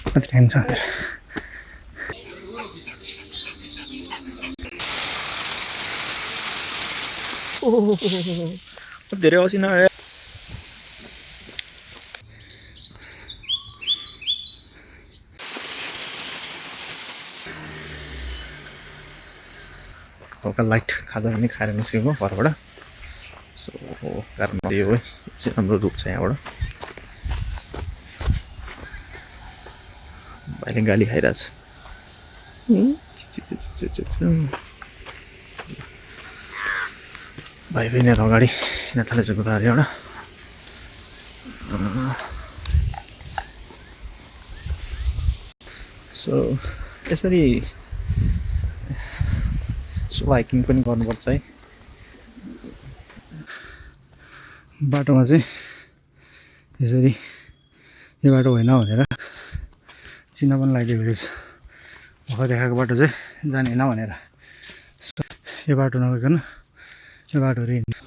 कति टाइम छ धेरै असिना आयो हल्का लाइट खाजा पनि खाएर निस्केको घरबाट सो कारण यो हो चाहिँ राम्रो रुख छ यहाँबाट भाइले गाली खाइरहेछ भाइ पनि यहाँ अगाडि यहाँ थालेछ कुराहरू एउटा सो यसरी सो हाइकिङ पनि गर्नुपर्छ है बाटोमा चाहिँ यसरी यो बाटो होइन भनेर चिन्ह पनि लगाइदिएको रहेछ भर्खर देखाएको बाटो चाहिँ जाने होइन भनेर यो बाटो नगइकन यो बाटोहरू हिँड्नु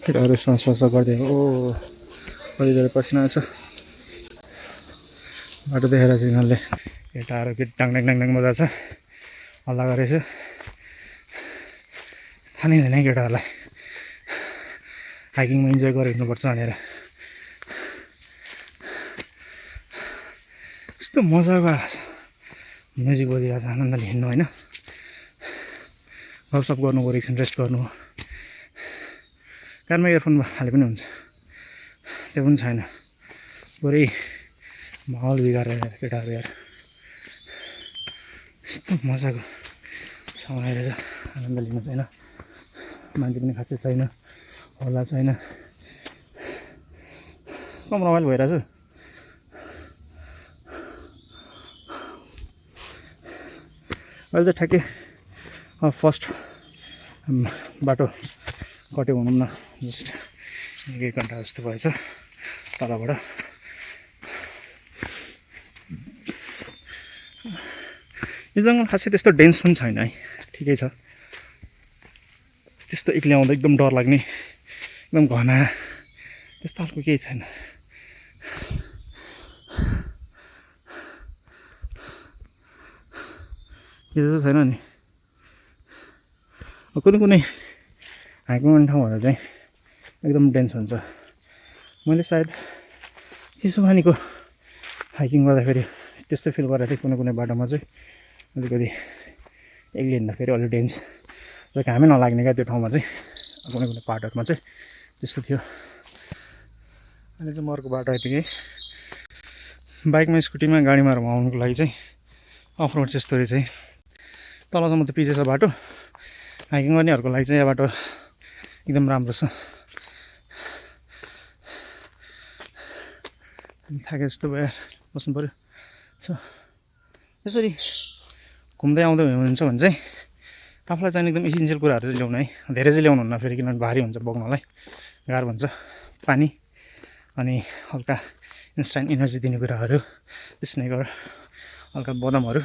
केटाहरू स्वास गरिदिएको ओ कति धेरै पसिना छ बाटो देखेर चाहिँ यिनीहरूले केटाहरू के डाङ मजा छ हल्ला गरेछ थाहा नै हुँदैन केटाहरूलाई हाइकिङमा इन्जोय गरेर हिँड्नुपर्छ भनेर यस्तो मजाको म्युजिक बजिरहेको छ आनन्दले हिँड्नु होइन गफसफ गर्नु गयो एकछिन रेस्ट गर्नु कानमा इयरफोन हाले पनि हुन्छ त्यो पनि छैन पुरै माहौल बिगारेर केटाहरू यार यस्तो मजाको ठाउँ आएर आनन्द लिनु छैन मान्छे पनि खासै छैन होला छैन कम रमाइलो भइरहेछ अहिले त ठ्याक्कै फर्स्ट बाटो कट्यो भनौँ न जस्ट 1 घन्टा जस्तो भएछ तलबाट यो जङ्गल खासै त्यस्तो डेन्स पनि छैन है ठिकै छ त्यस्तो एक्लै आउँदा एकदम डर लाग्ने एकदम घना त्यस्तो खालको केही छैन यो छैन नि कुनै हाइकिङ गर्ने ठाउँहरू चाहिँ एकदम डेन्स हुन्छ मैले सायद चिसोपानीको हाइकिङ गर्दाखेरि त्यस्तो फिल गरेको थिएँ कुनै बाटोमा चाहिँ अलिकति एक्लै हिँड्दाखेरि अलिक डेन्स र घामै नलाग्ने क्या त्यो ठाउँमा चाहिँ कुनै पार्टहरूमा चाहिँ त्यस्तो थियो अहिले चाहिँ म अर्को बाटो आइपुगेँ बाइकमा स्कुटीमा गाडीमा आउनुको लागि चाहिँ अफ रोड चाहिँ यस्तो चाहिँ तलसम्म त पिछे छ बाटो हाइकिङ गर्नेहरूको लागि चाहिँ यो बाटो एकदम राम्रो छ थाके जस्तो भयो बस्नु पऱ्यो यसरी घुम्दै आउँदै हुनुहुन्छ भने चाहिँ आफूलाई चाहिने एकदम इसेन्सियल कुराहरू चाहिँ ल्याउनु है धेरै चाहिँ ल्याउनु हुन्न फेरि किनभने भारी हुन्छ बोक्नलाई गाह्रो हुन्छ पानी अनि हल्का इन्स्ट्यान्ट इनर्जी दिने कुराहरू स्नेकर हल्का बदामहरू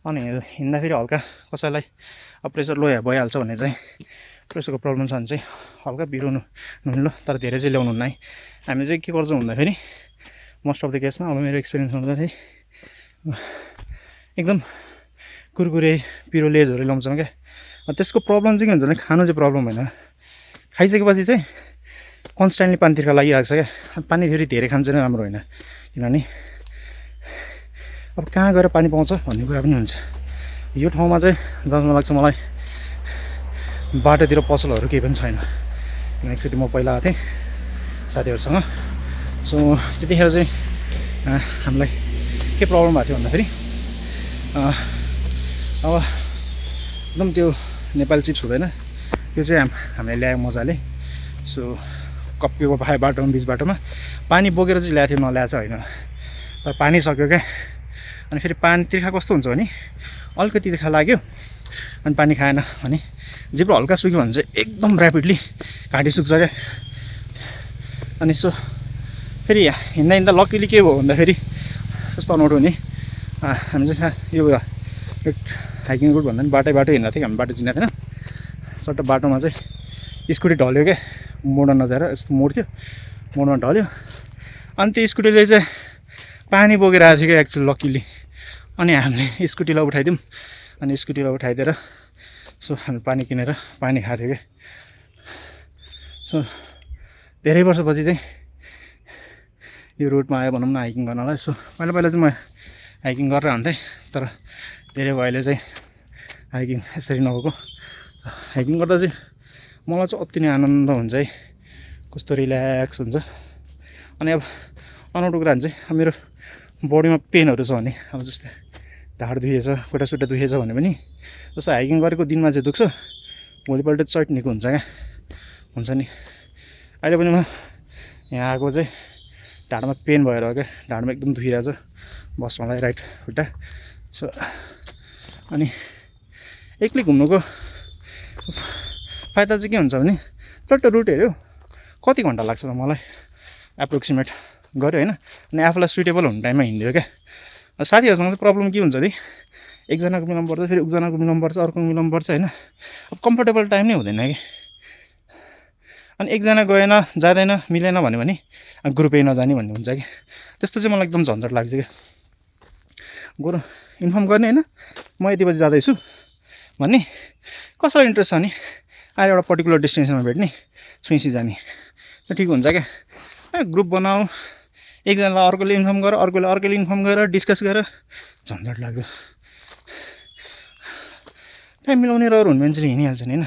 अनि हिँड्दाखेरि हल्का कसैलाई प्रेसर लो भइहाल्छ भने चाहिँ प्रेसरको प्रब्लम छ भने चाहिँ हल्का बिराउनु नुन्लो तर धेरै चाहिँ ल्याउनु हुन्न है हामी चाहिँ के गर्छौँ भन्दाखेरि मोस्ट अफ द केसमा अब मेरो एक्सपिरियन्स हुँदाखेरि एकदम कुरकुरे पिरो लेजहरू ल्याउँछौँ क्या त्यसको प्रब्लम चाहिँ के हुन्छ भने खानु चाहिँ प्रब्लम होइन खाइसकेपछि चाहिँ कन्सटेन्टली पानी तिर्खा लागिरहेको छ क्या पानी फेरि धेरै खानु चाहिँ राम्रो होइन किनभने अब कहाँ गएर पानी पाउँछ भन्ने कुरा पनि हुन्छ यो ठाउँमा चाहिँ जसमा लाग्छ मलाई बाटोतिर पसलहरू केही पनि छैन किन एकचोटि म पहिला आएको थिएँ साथीहरूसँग सो त्यतिखेर चाहिँ हामीलाई के प्रब्लम भएको थियो भन्दाखेरि अब एकदम त्यो नेपाली चिप्स हुँदैन त्यो चाहिँ हामीले ल्यायो मजाले सो कप्पीको बाटोमा बिच बाटोमा पानी बोकेर चाहिँ ल्याएको थियो नल्याएको चाहिँ होइन तर पानी सक्यो क्या अनि फेरि पानी तिर्खा कस्तो हुन्छ भने अलिकति तिर्खा लाग्यो अनि पानी खाएन भने जिब्रो हल्का सुक्यो भने चाहिँ एकदम ऱ्यापिडली घाँटी सुक्छ क्या अनि सो फेरि हिँड्दा लकिली के भयो भन्दाखेरि कस्तो अनौठो हुने हामी चाहिँ यो हाइकिङ रुट भन्दा पनि बाटो हिँड्दा थियो हामी बाटो चिनेको थिएन सट्ट बाटोमा चाहिँ स्कुटी ढल्यो क्या मोडमा नजाएर यस्तो मोड थियो, मोडमा ढल्यो। अनि त्यो स्कुटीले चाहिँ पानी बोकेर आएको थियो क्या एक्चुअली लक्किली। अनि हामीले स्कुटीलाई उठाइदिउँ, अनि स्कुटीलाई उठाइदिएर सो हामी पानी किनेर पानी खाएको थियो क्या। सो धेरै वर्षपछि चाहिँ यो रोडमा आयो भनौँ न हाइकिङ गर्नलाई। सो पहिला पहिला चाहिँ म हाइकिङ गरेर हुन्थेँ, तर धेरै भयो अहिले चाहिँ हाइकिङ यसरी नभएको। हाइकिङ गर्दा चाहिँ मलाई चाहिँ अति नै आनन्द हुन्छ है, कस्तो रिल्याक्स हुन्छ। अनि अब अनौठो कुरा चाहिँ मेरो बडीमा पेनहरू छ भने, अब जस्तै ढाड दुखेछ, खुट्टा दुखेछ भने पनि जस्तो हाइकिङ गरेको दिनमा चाहिँ दुख्छ, भोलिपल्ट चट निको हुन्छ क्या, हुन्छ नि। अहिले पनि म यहाँ आएको चाहिँ ढाडमा पेन भएर हो क्या, ढाडमा एकदम दुखिरहेको छ बस्नलाई राइट खुट्टा। सो अनि एक्लै घुम्नुको फाइदा चाहिँ के हुन्छ भने चट्ट रुट हेऱ्यो कति घन्टा लाग्छ त मलाई एप्रोक्सिमेट गऱ्यो होइन। अनि आफूलाई सुइटेबल हुने टाइममा हिँड्यो क्या। साथीहरूसँग चाहिँ प्रब्लम के हुन्छ अरे, एकजनाको मिलाउनु पर्छ, फेरि एकजनाको मिलाउनु पर्छ, अर्को मिलाउनु पर्छ होइन। अब कम्फर्टेबल टाइम नै हुँदैन कि। अनि एकजना गएन, जाँदैन, मिलेन भन्यो भने ग्रुपै नजाने भन्ने हुन्छ कि। त्यस्तो चाहिँ मलाई एकदम झन्झट लाग्छ क्या। गएर इन्फर्म गर्ने होइन, म यति बजी जाँदैछु भन्ने, कसैलाई इन्ट्रेस्ट छ भने आएर एउटा पर्टिकुलर डेस्टिनेसनमा भेट्ने, सुइसी जाने, त्यो ठिक हुन्छ क्या। ग्रुप बनाऊ, एकजनालाई अर्कोले इन्फर्म गर, अर्कोले इन्फर्म गरेर डिस्कस गरेर झन्झट लाग्यो। टाइम मिलाउने रहर हुने मान्छेले हिँडिहाल्छ नि होइन।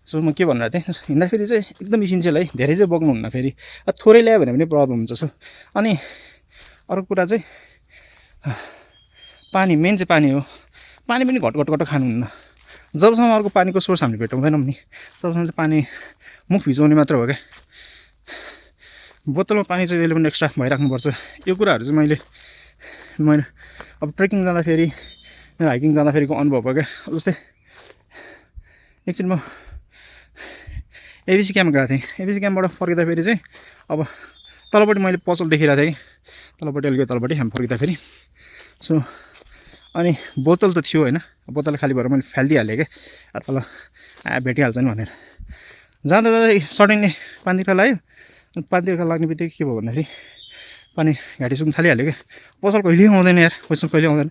सो म के भनिरहेको थिएँ, हिँड्दाखेरि चाहिँ एकदम इसेन्सियल है, धेरै चाहिँ बोक्नुहुन्न। फेरि थोरै ल्यायो भने पनि प्रब्लम हुन्छ। सो अनि अर्को कुरा चाहिँ पानी, मेन चाहिँ पानी हो। पानी पनि घट खानुहुन्न। जबसम्म अर्को पानीको सोर्स हामीले भेटाउँदैनौँ नि, तबसम्म चाहिँ पानी मुख भिजाउने मात्र हो क्या। बोतलमा पानी चाहिँ जहिले पनि एक्स्ट्रा भइराख्नुपर्छ। यो कुराहरू चाहिँ मैले अब ट्रेकिङ जाँदाखेरि, हाइकिङ जाँदाखेरिको अनुभव हो क्या। जस्तै एकछिन म एबिसी क्याम्प गएको थिएँ। एबिसी क्याम्पबाट फर्किँदाखेरि चाहिँ अब तलपट्टि मैले पसल देखिरहेको थिएँ कि, तलपट्टि अलिकति तलपट्टि हामी फर्किँदाखेरि। सो अनि बोतल त थियो होइन, बोतल खाली भएर मैले फालिदिइहालेँ क्या, तल भेटिहाल्छ नि भनेर। जाँदा सडनली पानीतिर लाग्यो। अनि पानीतिर लाग्ने बित्तिकै के भयो भन्दाखेरि पानी घाँटी सुक्नु थालिहाल्यो क्या। पसल कहिले आउँदैन यार, पैसा कहिले आउँदैन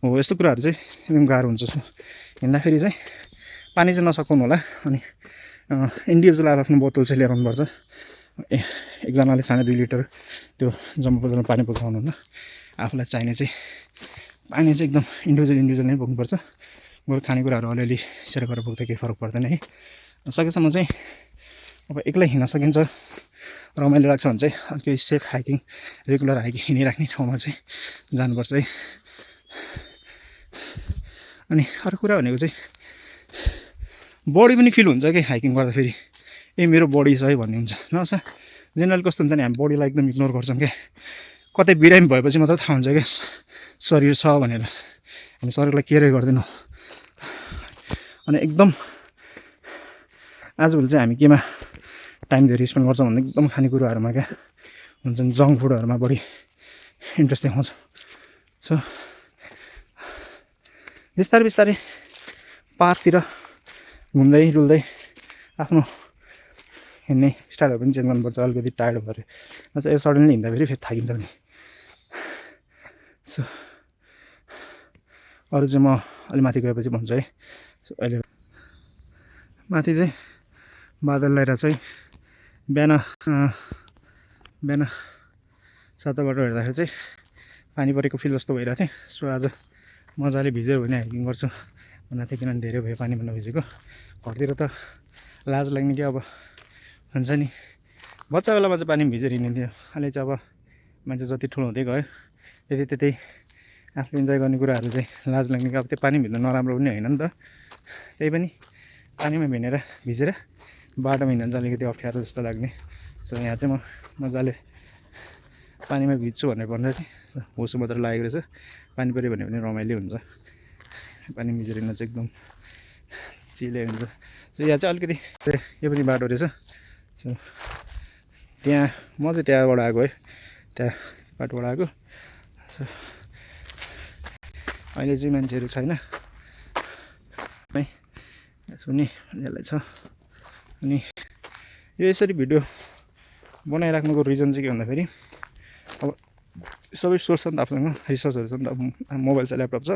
हो। यस्तो कुराहरू चाहिँ एकदम गाह्रो हुन्छ। सो हिँड्दाखेरि चाहिँ पानी चाहिँ नसकाउनु होला। अनि इन्डिभिजुअल आफ्नो बोतल चाहिँ लिएर आउनुपर्छ। एकजनाले सानो 2 लिटर त्यो जम्बो बोतलमा पानी बोक्नु हुन्न। आफूलाई चाहिने चाहिँ पानी चाहिँ एकदम इन्डिभिजुअल नै बोक्नुपर्छ। बरु खानेकुराहरू अलिअलि सेयर गरेर बोक्दा केही फरक पर्दैन है। सकेसम्म चाहिँ अब एक्लै हिँड्न सकिन्छ, रमाइलो लाग्छ भने चाहिँ अलिकति सेफ हाइकिङ, रेगुलर हाइकिङ हिँडिराख्ने ठाउँमा चाहिँ जानुपर्छ है। अनि अर्को कुरा भनेको चाहिँ बडी पनि फिल हुन्छ कि हाइकिङ गर्दाखेरि, ए मेरो बडी छ है भन्ने हुन्छ। नसा जेनरली कस्तो हुन्छ नि, हामी बडीलाई एकदम इग्नोर गर्छौँ क्या। कतै बिरामी भएपछि मात्र थाहा हुन्छ क्या शरीर छ भनेर, हामी शरीरलाई केयरै गर्दैनौँ। अनि एकदम आजभोलि चाहिँ हामी केमा टाइम धेरै स्पेन्ड गर्छौँ भने एकदम खानेकुराहरूमा क्या हुन्छ नि, जङ्क फुडहरूमा बढी इन्ट्रेस्ट देखाउँछौँ। सो बिस्तारै पार्कतिर घुम्दै डुल्दै आफ्नो हिँड्ने स्टाइलहरू पनि चेन्ज गर्नुपर्छ। अलिकति टायर्ड भएर यो सडनली हिँड्दाखेरि फेरि थाकिन्छ नि। सो अरू चाहिँ म अलि माथि गएपछि भन्छु है। सो अहिले माथि चाहिँ बादल लगाएर चाहिँ बिहान 7 बजे हेर्दाखेरि चाहिँ पानी परेको फिल जस्तो भइरहेको थियो। सो आज मजाले भिजेर भने हाइकिङ गर्छु भनेको थिएँ, किनभने धेरै भयो पानीमा नभिजेको। घरतिर त लाज लाग्ने कि अब हुन्छ नि, बच्चा बेलामा चाहिँ पानी भिजेर हिँडिन्थ्यो। अहिले चाहिँ अब मान्छे जति ठुलो हुँदै गयो त्यति आफूले इन्जोय गर्ने कुराहरू चाहिँ लाज लाग्ने कि अब त्यो पानी भिज्नु नराम्रो पनि होइन नि त। त्यही पनि पानीमा भिजेर बाटोमा हिँड्न चाहिँ अलिकति अप्ठ्यारो जस्तो लाग्ने। सो यहाँ चाहिँ म मजाले पानीमा भिज्छु भनेर भन्दै थिएँ। होसो मात्र लागेको रहेछ, पानी पऱ्यो भने पनि रमाइलो हुन्छ। पानी भिजेर हिँड्न चाहिँ एकदम चिलै हुन्छ। सो यहाँ चाहिँ अलिकति यो पनि बाटो रहेछ। सो त्यहाँ म चाहिँ त्यहाँबाट आएको है, त्यहाँ बाटोबाट आएको। सो अहिले चाहिँ मान्छेहरू छैन है, सुनि यसलाई छ। अनि यो यसरी भिडियो बनाइराख्नुको रिजन चाहिँ के भन्दाखेरि अब सबै सोर्स छ नि त आफूसँग रिसोर्सहरू छ नि त मोबाइल छ ल्यापटप छ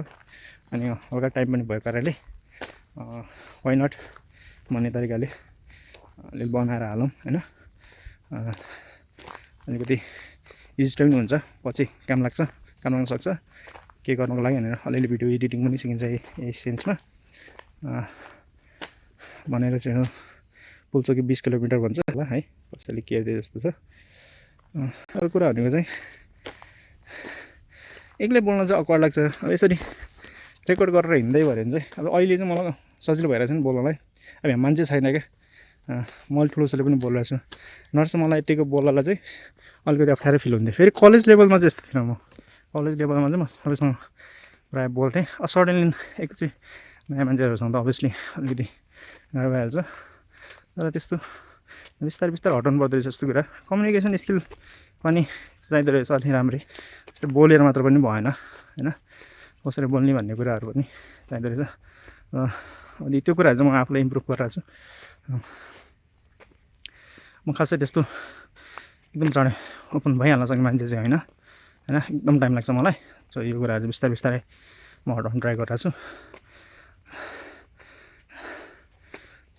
अनि हल्का टाइम पनि भएको कारणले वाइ नट भन्ने तरिकाले अलिक बनाएर हालौँ होइन अलिकति युज पनि हुन्छ पछि काम लाग्न सक्छ के गर्नुको लागि भनेर अलिअलि भिडियो एडिटिङ पनि सिकिन्छ यही सेन्समा भनेर चाहिँ पुल्चोकी 20 किलोमिटर भन्छ होला है कसैले के दिए जस्तो छ अरू कुरा भनेको चाहिँ एक्लै बोल्न चाहिँ अक्वर्ड लाग्छ अब यसरी रेकर्ड गरेर हिँड्दै भयो भने चाहिँ अब अहिले चाहिँ मलाई सजिलो भइरहेछ नि बोल्नलाई अब यहाँ मान्छे छैन क्या मैले ठुलोसोले पनि बोलिरहेको छु नर्स मलाई यतिको बोल्नलाई चाहिँ अलिकति अप्ठ्यारो फिल हुन्थ्यो फेरि कलेज लेभलमा चाहिँ यस्तो थिएन म कलेज लेभलमा चाहिँ म सबैसँग प्रायः बोल्थेँ सडनली एकचोटि नयाँ मान्छेहरूसँग त अभियसली अलिकति गाह्रो भइहाल्छ तर त्यस्तो बिस्तारै हटाउनु पर्दो रहेछ जस्तो कुरा कम्युनिकेसन स्किल पनि चाहिँदो रहेछ अलिक राम्रै त्यस्तो बोलेर मात्र पनि भएन होइन कसरी बोल्ने भन्ने कुराहरू पनि चाहिँदो रहेछ अनि त्यो कुराहरू चाहिँ म आफूलाई इम्प्रुभ गरिरहेको छु म खासै त्यस्तो एकदम चाँडै ओपन भइहाल्न सक्ने मान्छे चाहिँ होइन एकदम टाइम लाग्छ मलाई सो यो कुराहरू चाहिँ बिस्तारै म हटाउनु ट्राई गरिरहेको छु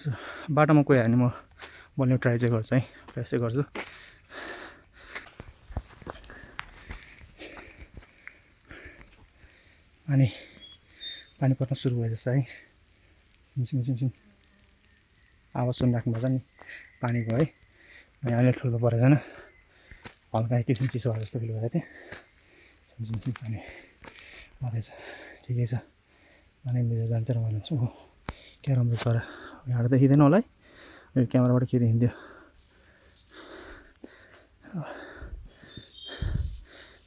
सो बाटोमा कोही आयो भने म बोल्ने ट्राई चाहिँ गर्छु है प्रयास चाहिँ गर्छु अनि पानी पर्न सुरु भयो जस्तो है सिमसिम आवाज सुनिराख्नुपर्छ नि पानीको है अनि अहिले ठुलो परेको छैन हल्का एकैछिन चिसो भयो जस्तो फिल भएको थियो सिमसिम पानी पर्दैछ ठिकै छ पानी मिलेर जान्छ र भन्छु हो क्या राम्रो छ र यहाँबाट देखिँदैन होला है यो क्यामेराबाट के देखिन्थ्यो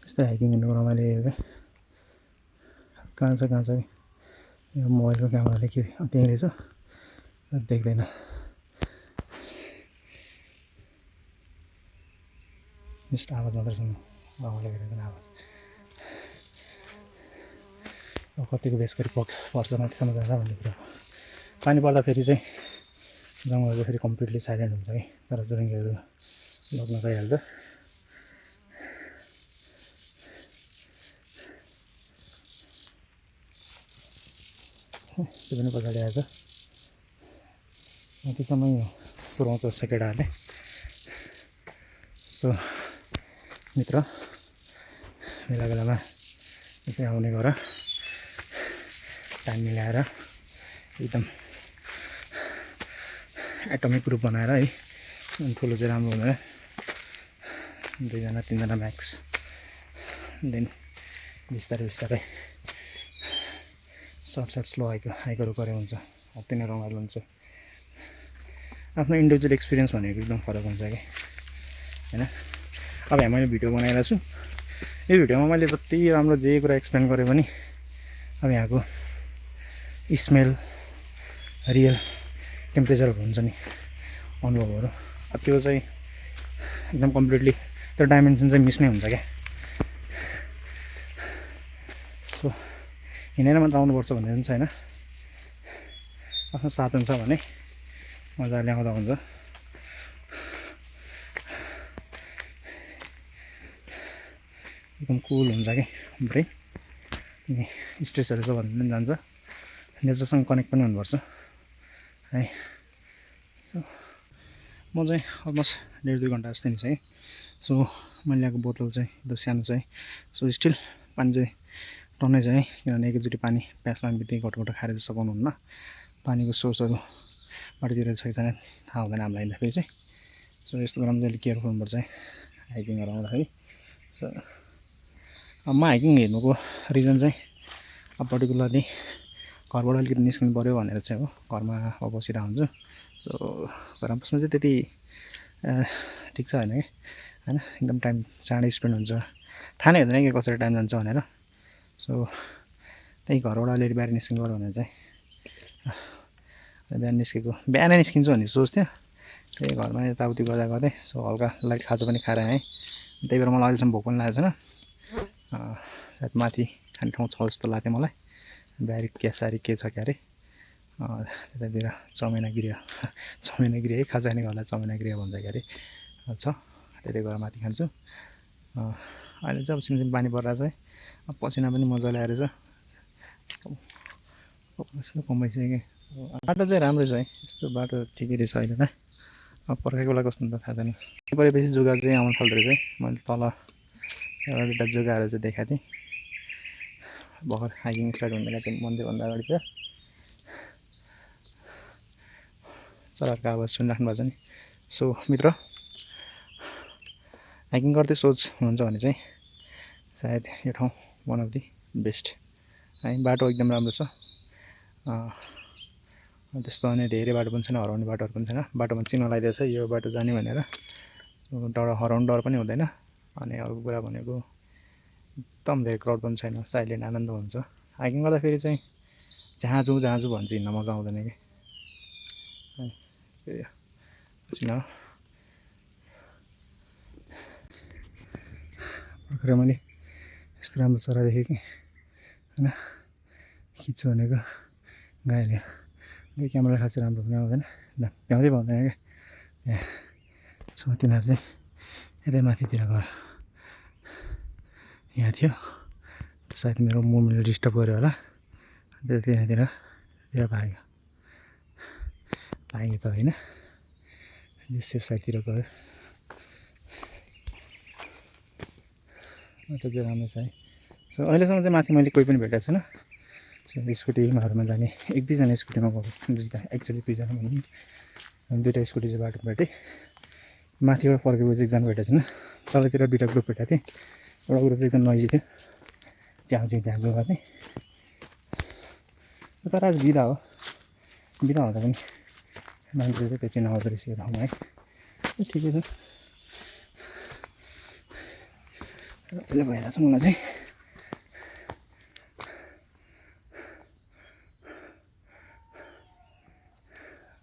यस्तै हाइकिङ हिँड्नुको रमाइलो क्या कहाँ छ यो मोबाइलको क्यामेराले के त्यहीँ रहेछ देख्दैन जस्ट आवाज मात्रै सुन्नु बाबाले गरेको आवाज अब कतिको बेस गरी पर्छ माथिसम्म जाँदा भन्ने कुरा पानी पर्दा फेरि चाहिँ जङ्गलहरू फेरि कम्प्लिटली साइलेन्ट हुन्छ कि तर जुरुङ्गीहरू लग्न गइहाल्छ त्यो पनि पछाडि आएछ माथिसम्म पुऱ्याउँछ सेकेडाहरूले सो मित्र बेला बेलामा यसै आउने गर टाइम मिलाएर एकदम एटमिक ग्रुप बनाएर है ठुलो चाहिँ राम्रो हुँदैन 2 जना 3 जना म्याक्स देन बिस्तारै सर्ट स्लो हाइकहरू गरे हुन्छ अति नै रमाइलो हुन्छ आफ्नो इन्डिभिजुअल एक्सपिरियन्स भनेको एकदम फरक हुन्छ कि होइन अब यहाँ मैले भिडियो बनाइरहेको छु यो भिडियोमा मैले जति राम्रो जे कुरा एक्सप्लेन गरेँ पनि अब यहाँको स्मेल रियल टेम्परेचरहरू हुन्छ नि अनुभवहरू अब त्यो चाहिँ एकदम कम्प्लिटली त्यो डाइमेन्सन चाहिँ मिस नै हुन्छ क्या सो हिँडेर मात्र आउनुपर्छ भन्ने पनि छैन आफ्नो साधन छ भने मजाले आउँदा हुन्छ एकदम कुल हुन्छ कि ब्रेन अनि स्ट्रेसहरू छ भन्नु पनि जान्छ नेचरसँग कनेक्ट पनि हुनुपर्छ है सो म चाहिँ अलमोस्ट 1.5-2 घन्टा जस्तै नि छ है सो मैले ल्याएको बोतल चाहिँ एकदम सानो छ है सो स्टिल पानी चाहिँ टन्नै छ है किनभने एकैचोटि पानी प्यास लाग्ने बित्तिकै घटघट खाएर चाहिँ सघाउनुहुन्न पानीको सोर्सहरू बाटोतिर छ कि छैन थाहा हुँदैन हामीलाई हिँड्दाखेरि चाहिँ सो यस्तो कुरामा चाहिँ अलिक केयरफुल हुनुपर्छ है हाइकिङहरू आउँदाखेरि सो अब म हाइकिङ हेर्नुको रिजन चाहिँ अब पर्टिकुलरली घरबाट अलिकति निस्किनु पऱ्यो भनेर चाहिँ हो घरमा अब बसिरहेको हुन्छु सो घरमा बस्नु चाहिँ त्यति ठिक छ होइन कि होइन एकदम टाइम चाँडै स्पेन्ड हुन्छ थाहा नै हुँदैन कि कसरी टाइम जान्छ भनेर सो त्यही घरबाट अलिअलि बाहिर निस्किनु पऱ्यो भनेर चाहिँ बिहान निस्केको बिहानै निस्किन्छु भन्ने सोच थियो त्यही घरमा यताउति गर्दै सो हल्का लाइट खाजा पनि खाएर आएँ त्यही भएर मलाई अहिलेसम्म भोक पनि लागेको छैन सायद माथि खाने ठाउँ छ जस्तो लाग्थ्यो मलाई बाहिर क्यासारी के छ क्यारे त्यतातिर चमेना गृह है खाजा खाने घरलाई चमेना गृह भन्दाखेरि छ, त्यतै गएर माथि खान्छु। अहिले चाहिँ अब सिमसिम पानी परिरहेको छ है, पसिना पनि मजाले आएर छ, यस्तो कमाइसक्यो कि। बाटो चाहिँ राम्रै छ है, यस्तो बाटो ठिकै रहेछ अहिले त। अब पर्खाएको बेला कस्तो हुन्छ थाहा छैन। परेपछि जुगा चाहिँ आउनु थाल्दो रहेछ है, मैले तल एउटा दुइटा जुगाहरू चाहिँ देखाएको थिएँ भर्खर हाइकिङ स्टार्ट हुने बेला, त्यो मन्दिरभन्दा अगाडि थियो। चराहरूको आवाज सुनिराख्नु भएको छ नि। सो मित्र, हाइकिङ गर्दै सोच हुनुहुन्छ भने चाहिँ सायद यो ठाउँ वान अफ दि बेस्ट है। बाटो एकदम राम्रो छ, त्यस्तो अनि धेरै बाटो पनि छैन, हराउने बाटोहरू पनि छैन। बाटोमा चिनो लगाइदिएको छ यो बाटो जाने भनेर, डर हराउने डर पनि हुँदैन। अनि अर्को कुरा भनेको एकदम धेरै क्राउड पनि छैन, साइलेन्ट आनन्द हुन्छ। हाइकिङ गर्दाखेरि चाहिँ जहाँ जाउँ भन्छ हिँड्न मजा आउँदैन कि। एकछिन भर्खर मैले यस्तो राम्रो चरा देखेँ कि होइन, खिच्छु भनेको गाईले क्यामेरा खासै राम्रो पनि आउँदैन, भ्याउँदै पाउँदैन क्या त्यहाँ। सो तिनीहरू चाहिँ यतै माथितिर गयो, यहाँ थियो सायद मेरो मुभमेन्ट डिस्टर्ब गऱ्यो होला, त्यतातिर भाग्यो त होइन, सेफ साइडतिर गयो। बाटो चाहिँ राम्रो छ है। सो अहिलेसम्म चाहिँ माथि मैले कोही पनि भेटेको छैन। स्कुटीहरूमा जाने एक दुईजना स्कुटीमा गएको, एक्चुअली दुईजना भनौँ, दुईवटा स्कुटी चाहिँ बाटो भेटेँ। माथिबाट फर्केको चाहिँ एकजना भेटेको छैन, तलतिर दुईवटा ग्रुप भेटेको थिएँ। एउटा ग्रुप चाहिँ एकदम नजिक थियो, झ्याउँ गर्ने। तर आज बिदा हो, बिदा हुँदा पनि मान्छे चाहिँ त्यति नआउँदो रहेछ यो ठाउँमा है, ठिकै छ। अहिले भइरहेको छ मलाई चाहिँ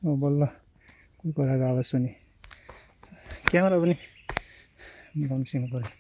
बल्ल कोही कुराको आवाज सुने, क्यामेरा पनि मिलाउनु पऱ्यो।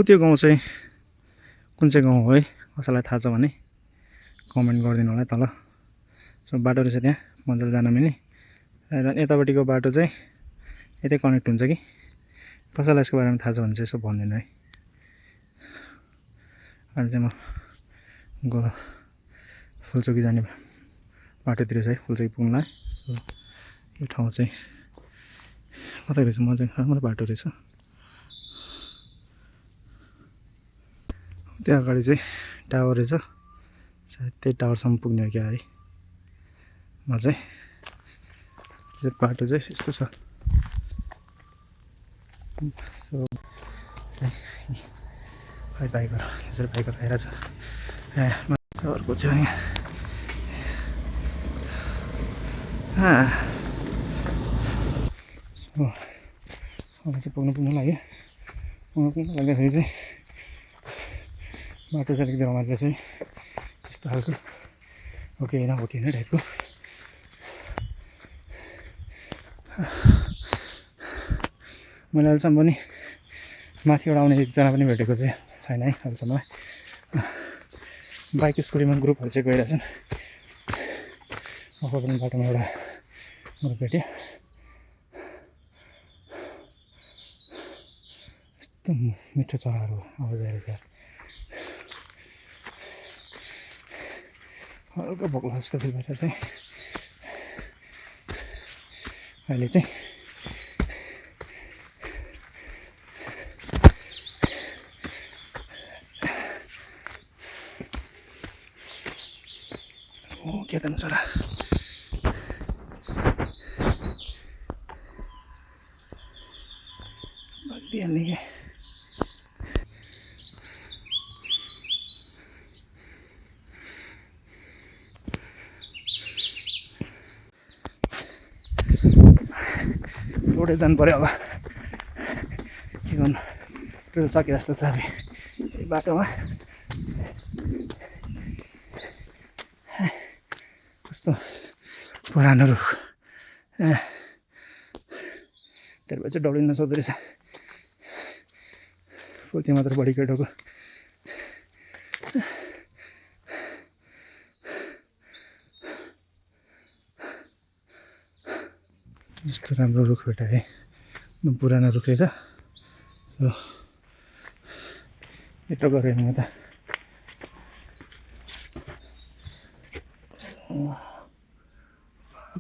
त्यो गाउँ चाहिँ कुन चाहिँ गाउँ हो है, कसैलाई थाहा छ भने कमेन्ट गरिदिनु होला तल। सो बाटो रहेछ त्यहाँ मजाले जान मिल्ने। यतापट्टिको बाटो चाहिँ यतै कनेक्ट हुन्छ कि कसैलाई यसको बारेमा थाहा छ भने चाहिँ यसो भनिदिनु है। अहिले चाहिँ म फुलचोकी जाने बाटोतिर चाहिँ फुलचोकी पुग्नुलाई। सो यो ठाउँ चाहिँ कता रहेछ, मजा राम्रो बाटो रहेछ। त्यहाँ अगाडि चाहिँ टावर रहेछ, सायद त्यही टावरसम्म पुग्ने हो क्या है। म चाहिँ बाटो चाहिँ यस्तो छ। बाइकहरू त्यसरी बाइकहरू आइरहेछ। अर्को चाहिँ सो अब चाहिँ पुग्नु लाग्यो। लाग्दाखेरि चाहिँ बाटो चाहिँ अलिकति रमाइलो चाहिँ यस्तो खालको होइन टाइपको। मैले अहिलेसम्म पनि माथिबाट आउने एकजना पनि भेटेको चाहिँ छैन है अहिलेसम्म। बाइक स्कुटीमा ग्रुपहरू चाहिँ गइरहेछन्। अब पनि बाटोमा एउटा ग्रुप भेट्यो, यस्तो मिठो चराहरू आवाज आइरहेको, हल्का भोक्ला जस्तो फिल भएर चाहिँ अहिले चाहिँ के त चरा दिइहाल्ने क्या। रोडै जानु पऱ्यो अब के गर्नु ट्रेल सके जस्तो छ अब यही बाटोमा कस्तो पुरानो रुख त्यही भएर चाहिँ डौलिन नसक्दो रहेछ फुर्ती मात्र बढी केटोको यस्तो राम्रो रुख भेटाएँ एकदम पुरानो रुख रहेछ सो यत्रो गरेँ म त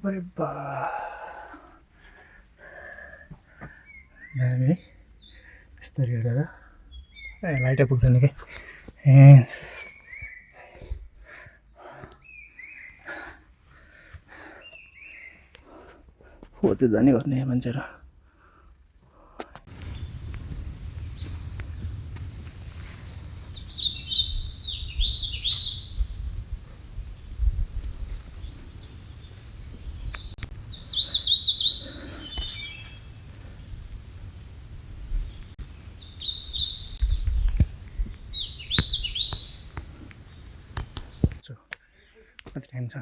अरे बा दामी यस्तरी हेरेर लाइट पुग्दैन कि हो चाहिँ जाने गर्ने मान्छेहरू कति टाइम छ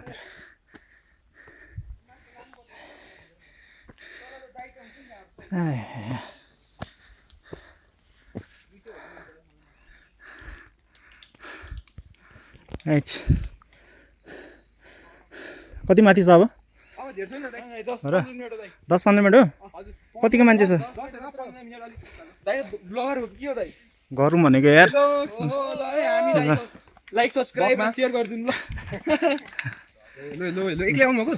कति माथि छ अब 10-15 मिनट हो कतिको मान्छे छ गरौँ भनेको यार लाइक सब्सक्राइब शेयर गरिदिनु ल एक्लै आउनु भएको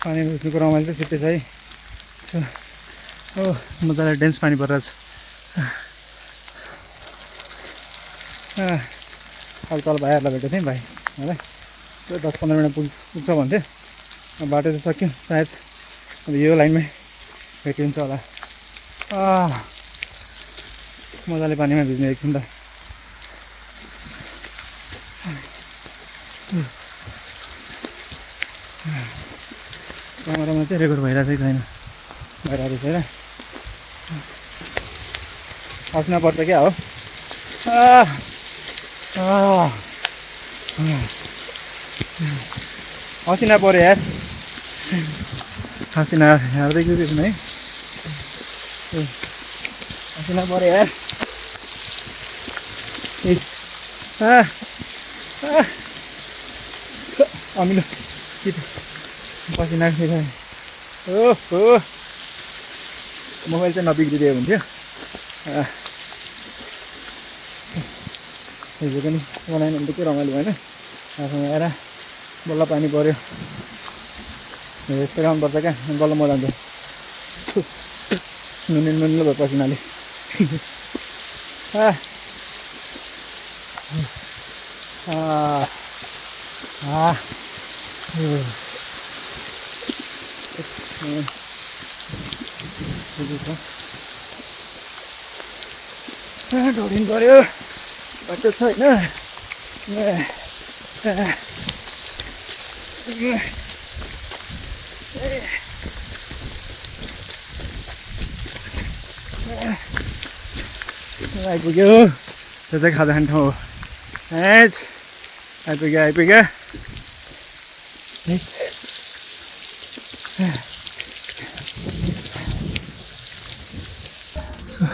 पानी रुच्नुको रमाइलो चाहिँ छुट्टै छ है हो मजाले डेन्स पानी परिरहेछ अब तल भाइहरूलाई भेटेको थिएँ भाइ है 10-15 मिनट पुग्छ भन्थ्यो बाटो चाहिँ सक्यो सायद अब यो लाइनमै भेटिन्छ होला मजाले पानीमा भिज्ने एकछिन त क्यामेरामा चाहिँ रेकर्ड भइरहेको छैन भइरहेको छैन असिना पर्छ क्या हो असिना पऱ्यो यार असिना हार्दै गयो है असिना पऱ्यो यार अमिलो के पसिना ओहो मोबाइल चाहिँ नबिग्रिदियो हुन्थ्यो हिजो पनि बनाएन भने त के रमाइलो भएन आफूमा आएर बल्ल पानी पऱ्यो यस्तै राउनुपर्छ क्या बल्ल म जान्छ नुनिलो भयो पसिनाले डोरिन पऱ्यो बाटो छैन आइपुग्यो त्यो चाहिँ खाजा खाने ठाउँ हो आइपुग्यो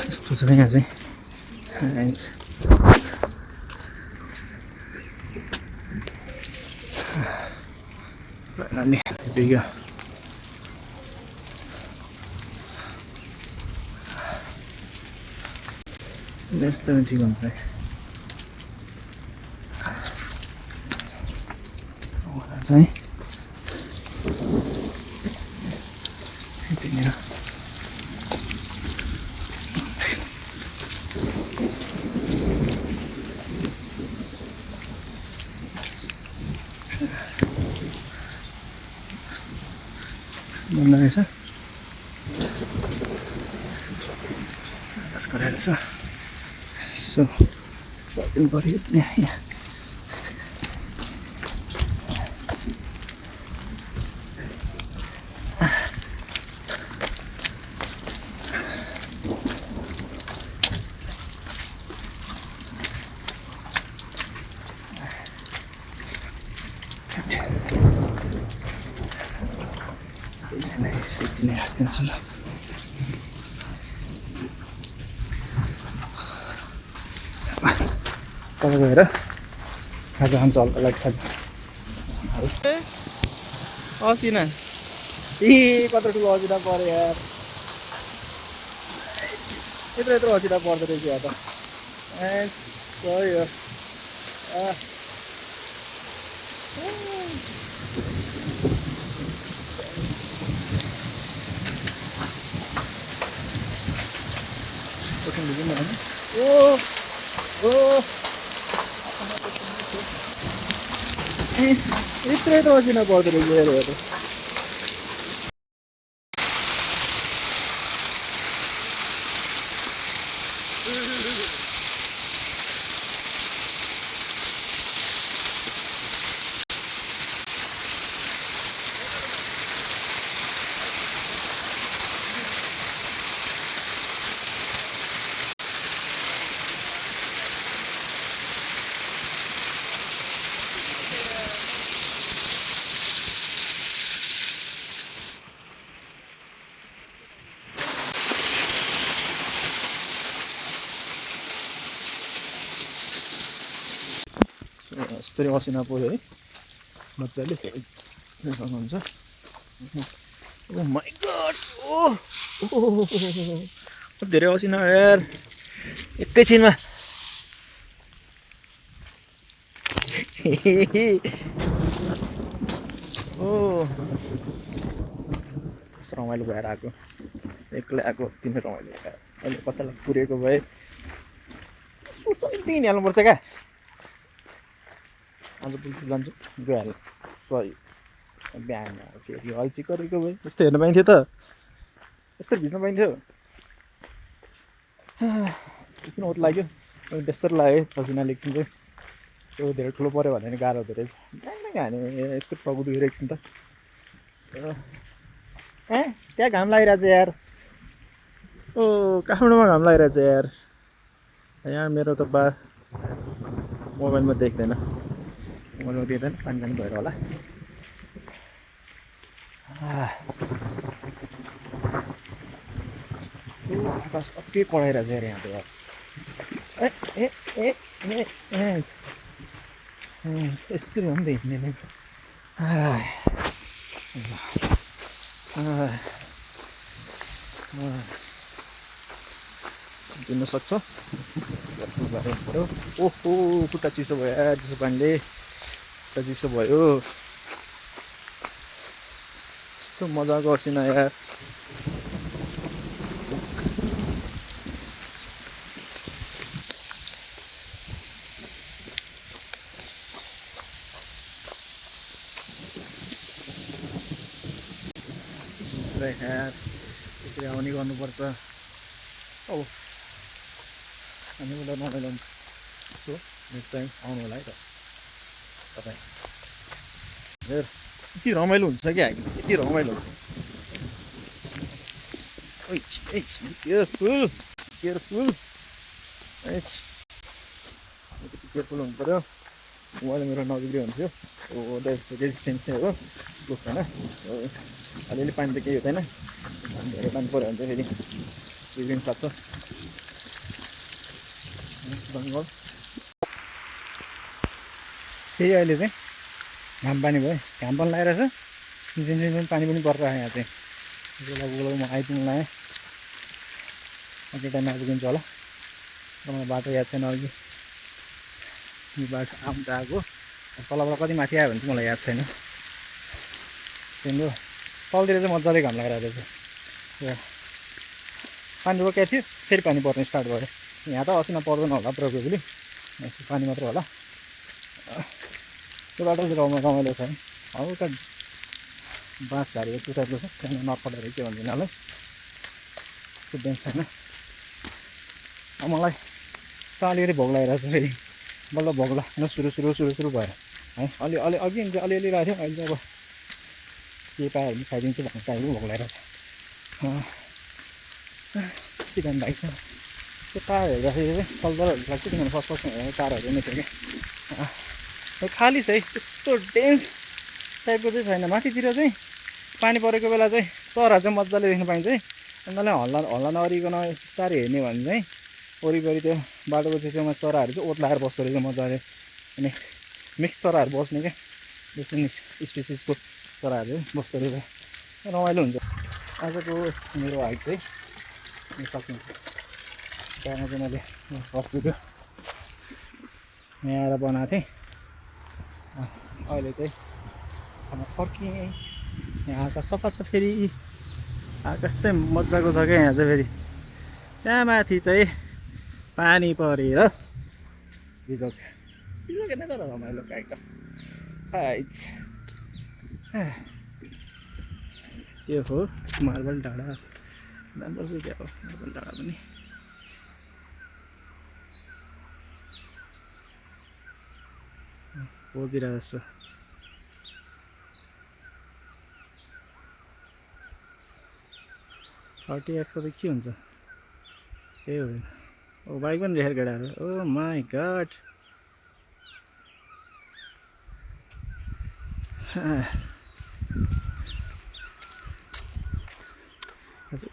यस्तो छ यहाँ चाहिँ नानी आइपुग्यो यस्तो ठिक हुन्छ चाहिँ यतिनिर बन्द रहेछ यसको रहेछ सो बर्दिनु पऱ्यो यहाँ टेन्सन तब गएर खाजा खान्छ हल्का लाइट खाजा असिना कत्रो ठुलो असिना पऱ्यो यार यत्रो असिना पर्दो रहेछ यहाँ त सही हो यत्रो असिना पर्दो रहेछ हेर यस्तरी असिना पऱ्यो है मजाले हुन्छ ओ माइ गड ओ धेरै असिना यार एकैछिनमा ओ रमाइलो भएर आएको एक्लै आएको तिमी रमाइलो भएर अहिले कतालाई पुरेको भए सोच हाल्नुपर्छ क्या आज पुलिस जान्छु गइहाल्नु सरी बिहान फेरि अल्छी गरेको भए यस्तो हेर्न पाइन्थ्यो त यस्तो भिज्न पाइन्थ्यो किन उत लाग्यो बेस्तर लाग्यो पसिना लेख्छौँ चाहिँ त्यो धेरै ठुलो पऱ्यो भने नि गाह्रो हुँदो रहेछ बिहान हाने यस्तो टाउको दुखिरहेको छ नि त त्यहाँ घाम लागिरहेछ यार ओ काठमाडौँमा घाम लागिरहेछ यार यहाँ मेरो त बा मोबाइलमा देख्दैन मोबाइलमा देख्दैन पानी पानी भएर होला आकाश अति पढाइरहेछ यार यहाँ त यार यस्तरी हो नि त हिँड्ने हिँड्न सक्छ ओहो खुट्टा चिसो भयो यार चिसो पानीले खुट्टा चिसो भयो यस्तो मजाको असिना यार यार त्यसरी आउने गर्नुपर्छ औ हामी उसलाई रमाइलो हुन्छ सो नेक्स्ट टाइम आउनु होला है त तपाईँ हेर यति रमाइलो हुन्छ क्या यति रमाइलो केयरफुल केयरफुल केयरफुल हुनु पऱ्यो मोबाइल मेरो नजिकै हुन्थ्यो ओ रेजिस्टेन्स चाहिँ हो लुक होइन अलिअलि पानी त केही हुँदैन धेरै पानी पऱ्यो भने चाहिँ फेरि बिग्रिन सक्छ बङ्गाल त्यही अहिले चाहिँ घाम पानी भयो घाम पनि लगाइरहेछ सिनसिन पानी पनि परिरहेको यहाँ चाहिँ गोला म आइपुग्नु लगाएँ अझै टाइम आइपुगिन्छ होला मलाई बाटो याद छैन अघि यो बाटो आउनु त आएको तलबाट कति माथि आयो भने चाहिँ मलाई याद छैन त्यहाँदेखि तलतिर चाहिँ मजाले घाम लगाइरहेको रहेछ पानी रोकेको थियो फेरि पानी पर्ने स्टार्ट भयो यहाँ त असिना पर्दैन होला प्रोबेबली पानी मात्र होला त्यो बाटो चाहिँ रमाइलो छ हल्का बाँस झारेको त्यो टाइपको छ त्यहाँदेखि नर्पडहरू के भन्दैन होला त्यो बेन्च छैन मलाई अलिअलि भोग लगाइरहेको छ फेरि बल्ल भोग लाग्न सुरु भयो है अघि अलिअलि राख्यो अहिले अब के पायो भने खाइदिन्छु भन्ने टाइपको भोग लगाइरहेको छ चिकन बाइक छ त्यो तार हेर्दाखेरि चाहिँ कलरहरू लाग्छ किनभने फर्स्ट तारहरू नै थियो क्या खाली छ है त्यस्तो डेन्स टाइपको चाहिँ छैन माथितिर चाहिँ पानी परेको बेला चाहिँ चरा चाहिँ मजाले देख्न पाइन्छ है। उनीहरूले हल्ला नअरिकन बिस्तारै हेर्ने भने चाहिँ वरिपरि त्यो बाटोको छेउमा चराहरू चाहिँ ओत्लाएर बस्दो रहेछ मजाले। अनि मिक्स चराहरू बस्ने क्या, डिफ्रेन्ट स्पेसिसको चराहरू बस्दो रहेछ, रमाइलो हुन्छ। आजको मेरो हाइक चाहिँ सकिन्छ। त्यहाँ चाहिँ मैले अस्ति त्यो यहाँ आएर बनाएको थिएँ। अहिले चाहिँ फर्किएँ। यहाँ आकाश सफा छ, फेरि आकाश चाहिँ मजाको छ क्या यहाँ चाहिँ। फेरि त्यहाँ माथि चाहिँ पानी परेर बिजोग नै तर रमाइलो काइन्ड अफ हाइट। यो हो मार्बल डाँडा। जानुपर्छ क्या हो मार्बल डाँडा पनि। बोकिरहेको जस्तो 30x त के हुन्छ, त्यही हो। ओ बाइक पनि देखेर केटाहरू, ओ माई गड।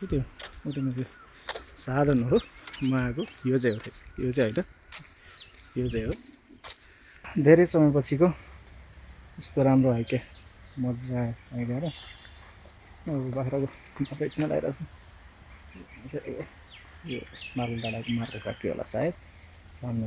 त्यो साधन हो माको, यो चाहिँ हो, यो चाहिँ होइन, यो चाहिँ हो। धेरै समयपछिको यस्तो राम्रो हाइक, मजा आयो आइदिएर। बाख्राको बेच्न लगाइरहेको छु। यो मार्बल डाँडाको मार्केट फ्याक्ट्री होला सायद।